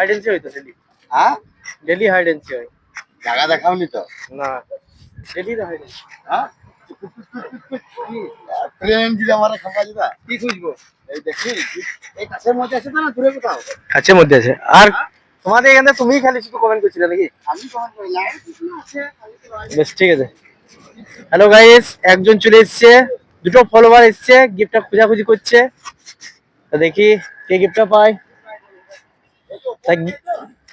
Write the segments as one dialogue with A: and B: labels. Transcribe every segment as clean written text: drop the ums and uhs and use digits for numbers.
A: Hide and হয় তো daily?
B: হ্যাঁ
A: ডেলি হাইড এন্ড হয়?
B: জায়গা দেখাওনি তো?
A: না, ডেলি তো হাইড।
B: হ্যাঁ ট্রেন দিলে আমার খাওয়া যাবে
A: কি খুঁজবো?
B: এই দেখি এই কাছের মধ্যে আছে না দূরে কোথাও?
A: কাছের মধ্যে আছে। আর তোমাদের এখানে তুমিই খালি শুধু কমেন্ট করছিলে নাকি?
B: আমি কমেন্ট করি না কিছু আছে
A: বেশ ঠিক আছে। হ্যালো গাইস, একজন চলে এসছে, দুটো ফলোয়ার এসছে, গিফটটা খোঁজাখুঁজি করছে। তো দেখি কে গিফটটা পায়।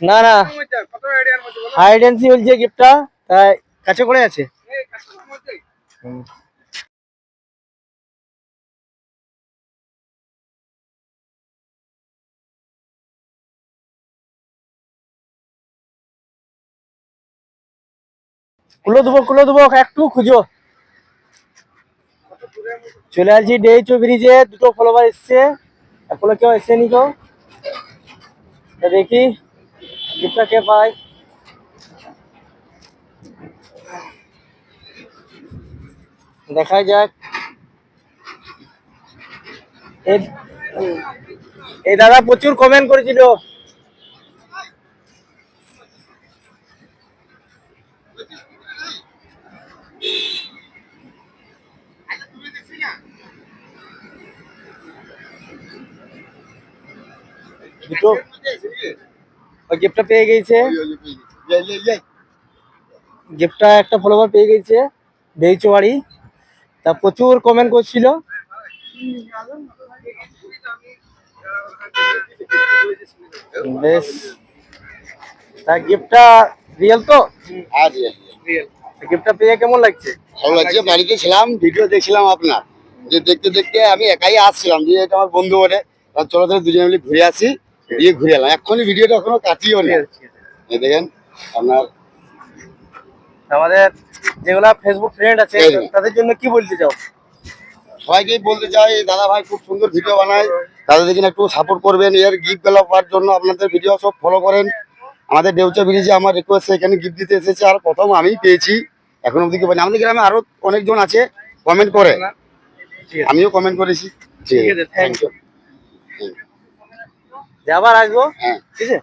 A: না না, হাইড এন্ড সি বলছে গিফটটা, তাই কাছে করে আছে। হুম। খুলে দেবো একটু খুঁজো। চলে আসছি ডেইচো ব্রিজে, দুটো ফলোয়ার এসছে, এখনো কেউ এসেনি তো। দেখি গিফটটা কে পায়। দেখা যাক। এই দাদা প্রচুর কমেন্ট করেছিল। দুটো গিফটটা পেয়ে গেছে, গিফটটা একটা ফলোয়ার পেয়ে গেছে ডেইচো বাড়ি। তা প্রচুর কমেন্ট করছিল। বেশ, তা গিফটটা রিয়েল তো?
B: আর
A: রিয়েল। গিফটটা পেয়ে কেমন লাগছে?
B: ভালো লাগছে। বাড়িতে ছিলাম, ভিডিও দেখছিলাম আপনার, যে দেখতে দেখতে আমি একাই আসছিলাম, দিয়ে এটা আমার বন্ধু বলে চলো তাহলে দুজনে মিলে ঘুরে আসি, দিয়ে ঘুরে এলাম। এখনই ভিডিওটা এখনো কাটিও না। এই দেখেন আপনার
A: আমাদের যেগুলা ফেসবুক ফ্রেন্ড আছে তাদের জন্য কি বলতে চাও?
B: সবাইকেই বলতে চাই, দাদা ভাই খুব সুন্দর ভিডিও বানায়, তাদের দেখেন একটু সাপোর্ট করবেন। এর গিফট গুলো পাওয়ার জন্য আপনাদের ভিডিও সব ফলো করেন। আমাদের ডেউচা ব্রিজে আমার রিকোয়েস্ট, এখানে গিফট দিতে এসেছে, আর প্রথম আমি পেয়েছি, এখন অব্দি কেউ পাইনি। আমাদের গ্রামে আরো অনেকজন আছে কমেন্ট করে, আমিও কমেন্ট করেছি।
A: ঠিক আছে, থ্যাংক ইউ। আবার আসবো।
B: হ্যাঁ
A: ঠিক আছে।